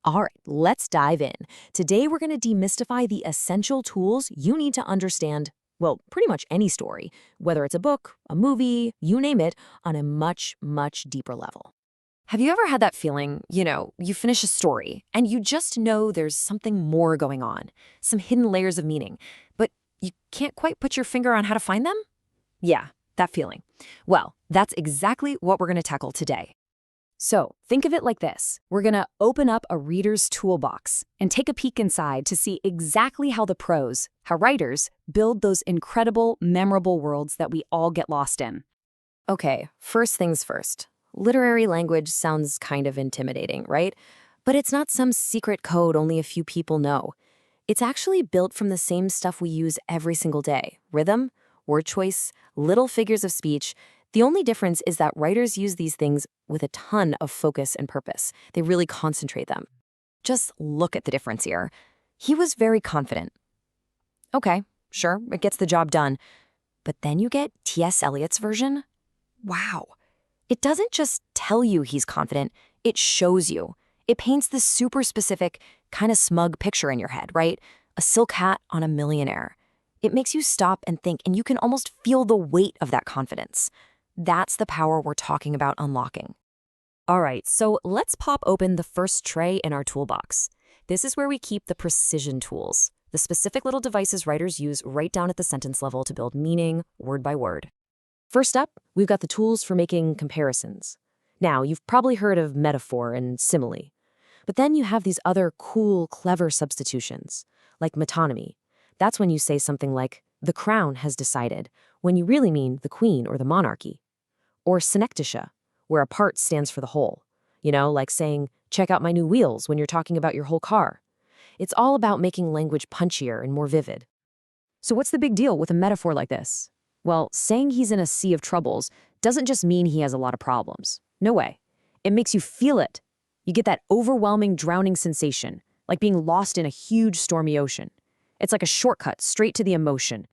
All right, let's dive in. Today, we're going to demystify the essential tools you need to understand, well, pretty much any story, whether it's a book, a movie, you name it, on a much, much deeper level. Have you ever had that feeling, you finish a story and you just know there's something more going on, some hidden layers of meaning, but you can't quite put your finger on how to find them? Yeah, that feeling. Well, that's exactly what we're going to tackle today. So, think of it like this. We're going to open up a reader's toolbox and take a peek inside to see exactly how how writers, build those incredible, memorable worlds that we all get lost in. Okay, first things first. Literary language sounds kind of intimidating, right? But it's not some secret code only a few people know. It's actually built from the same stuff we use every single day. Rhythm, word choice, little figures of speech. The only difference is that writers use these things with a ton of focus and purpose. They really concentrate them. Just look at the difference here. He was very confident. Okay, sure, it gets the job done. But then you get T.S. Eliot's version. Wow. It doesn't just tell you he's confident, it shows you. It paints this super specific, kind of smug picture in your head, right? A silk hat on a millionaire. It makes you stop and think, and you can almost feel the weight of that confidence. That's the power we're talking about unlocking. All right, so let's pop open the first tray in our toolbox. This is where we keep the precision tools, the specific little devices writers use right down at the sentence level to build meaning, word by word. First up, we've got the tools for making comparisons. Now, you've probably heard of metaphor and simile. But then you have these other cool, clever substitutions, like metonymy. That's when you say something like, the crown has decided, when you really mean the queen or the monarchy. Or synecdoche, where a part stands for the whole. Like saying, check out my new wheels when you're talking about your whole car. It's all about making language punchier and more vivid. So what's the big deal with a metaphor like this? Well, saying he's in a sea of troubles doesn't just mean he has a lot of problems. No way. It makes you feel it. You get that overwhelming, drowning sensation, like being lost in a huge, stormy ocean. It's like a shortcut straight to the emotion.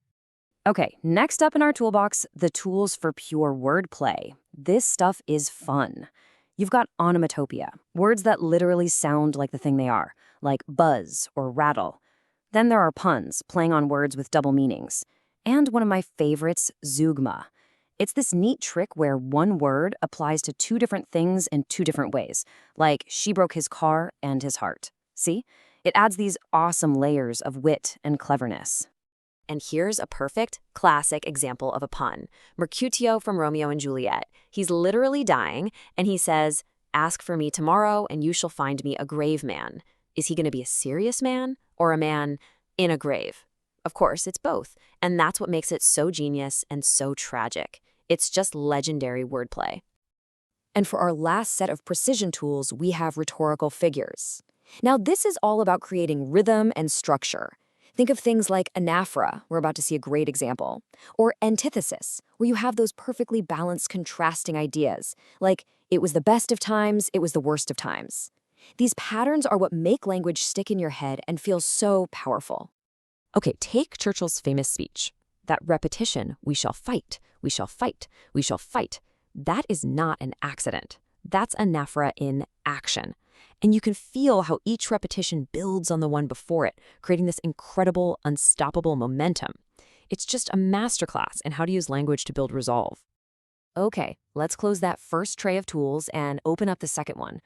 Okay, next up in our toolbox, the tools for pure wordplay. This stuff is fun. You've got onomatopoeia, words that literally sound like the thing they are, like buzz or rattle. Then there are puns, playing on words with double meanings. And one of my favorites, zeugma. It's this neat trick where one word applies to two different things in two different ways, like she broke his car and his heart. See? It adds these awesome layers of wit and cleverness. And here's a perfect, classic example of a pun. Mercutio from Romeo and Juliet. He's literally dying, and he says, ask for me tomorrow, and you shall find me a grave man. Is he going to be a serious man or a man in a grave? Of course, it's both, and that's what makes it so genius and so tragic. It's just legendary wordplay. And for our last set of precision tools, we have rhetorical figures. Now, this is all about creating rhythm and structure. Think of things like anaphora, we're about to see a great example, or antithesis, where you have those perfectly balanced contrasting ideas, like it was the best of times, it was the worst of times. These patterns are what make language stick in your head and feel so powerful. Okay, take Churchill's famous speech. That repetition, we shall fight, we shall fight, we shall fight. That is not an accident. That's anaphora in action. And you can feel how each repetition builds on the one before it, creating this incredible, unstoppable momentum. It's just a masterclass in how to use language to build resolve. Okay, let's close that first tray of tools and open up the second one.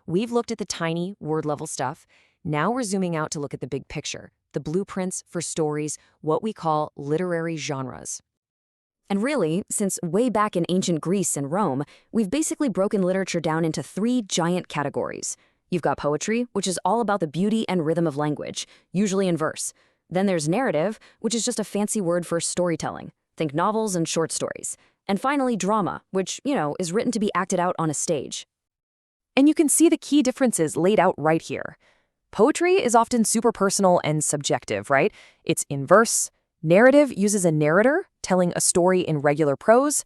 We've looked at the tiny, word-level stuff. Now we're zooming out to look at the big picture, the blueprints for stories, what we call literary genres. And really, since way back in ancient Greece and Rome, we've basically broken literature down into three giant categories. You've got poetry, which is all about the beauty and rhythm of language, usually in verse. Then there's narrative, which is just a fancy word for storytelling. Think novels and short stories. And finally, drama, which, is written to be acted out on a stage. And you can see the key differences laid out right here. Poetry is often super personal and subjective, right? It's in verse. Narrative uses a narrator telling a story in regular prose.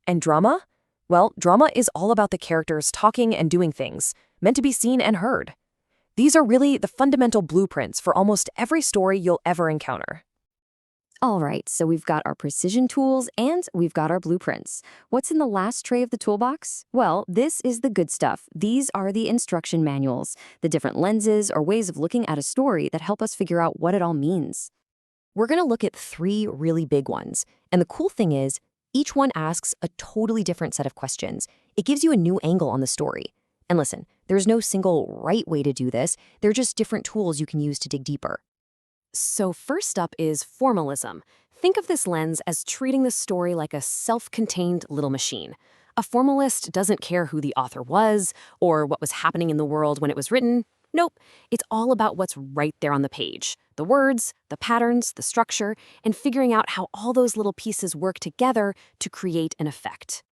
And drama? Well, drama is all about the characters talking and doing things, meant to be seen and heard. These are really the fundamental blueprints for almost every story you'll ever encounter. All right, so we've got our precision tools and we've got our blueprints. What's in the last tray of the toolbox? Well, this is the good stuff. These are the instruction manuals, the different lenses or ways of looking at a story that help us figure out what it all means. We're going to look at 3 really big ones. And the cool thing is, each one asks a totally different set of questions. It gives you a new angle on the story. And listen, there's no single right way to do this. They're just different tools you can use to dig deeper. So first up is formalism. Think of this lens as treating the story like a self-contained little machine. A formalist doesn't care who the author was or what was happening in the world when it was written. Nope, it's all about what's right there on the page. The words, the patterns, the structure, and figuring out how all those little pieces work together to create an effect.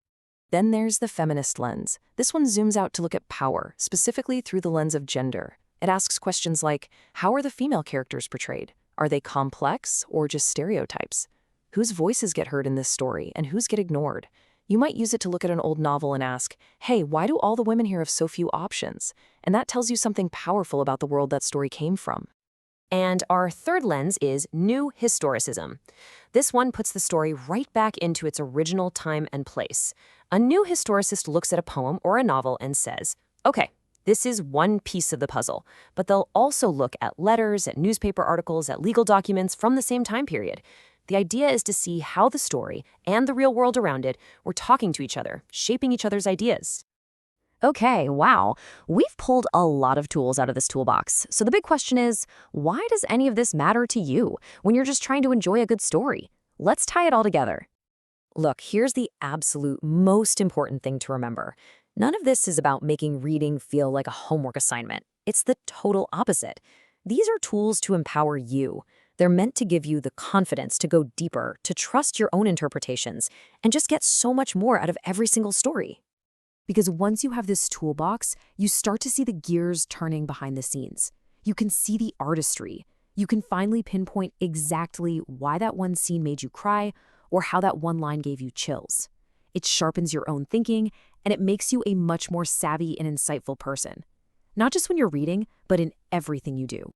Then there's the feminist lens. This one zooms out to look at power, specifically through the lens of gender. It asks questions like, how are the female characters portrayed? Are they complex or just stereotypes? Whose voices get heard in this story and whose get ignored? You might use it to look at an old novel and ask, hey, why do all the women here have so few options? And that tells you something powerful about the world that story came from. And our third lens is new historicism. This one puts the story right back into its original time and place. A new historicist looks at a poem or a novel and says, okay, this is one piece of the puzzle, but they'll also look at letters, at newspaper articles, at legal documents from the same time period. The idea is to see how the story and the real world around it were talking to each other, shaping each other's ideas. Okay, wow. We've pulled a lot of tools out of this toolbox. So the big question is, why does any of this matter to you when you're just trying to enjoy a good story? Let's tie it all together. Look, here's the absolute most important thing to remember. None of this is about making reading feel like a homework assignment. It's the total opposite. These are tools to empower you. They're meant to give you the confidence to go deeper, to trust your own interpretations, and just get so much more out of every single story. Because once you have this toolbox, you start to see the gears turning behind the scenes. You can see the artistry. You can finally pinpoint exactly why that one scene made you cry or how that one line gave you chills. It sharpens your own thinking, and it makes you a much more savvy and insightful person. Not just when you're reading, but in everything you do.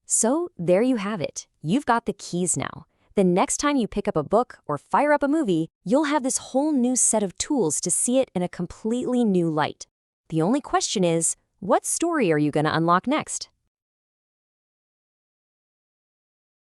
So there you have it. You've got the keys now. The next time you pick up a book or fire up a movie, you'll have this whole new set of tools to see it in a completely new light. The only question is, what story are you going to unlock next?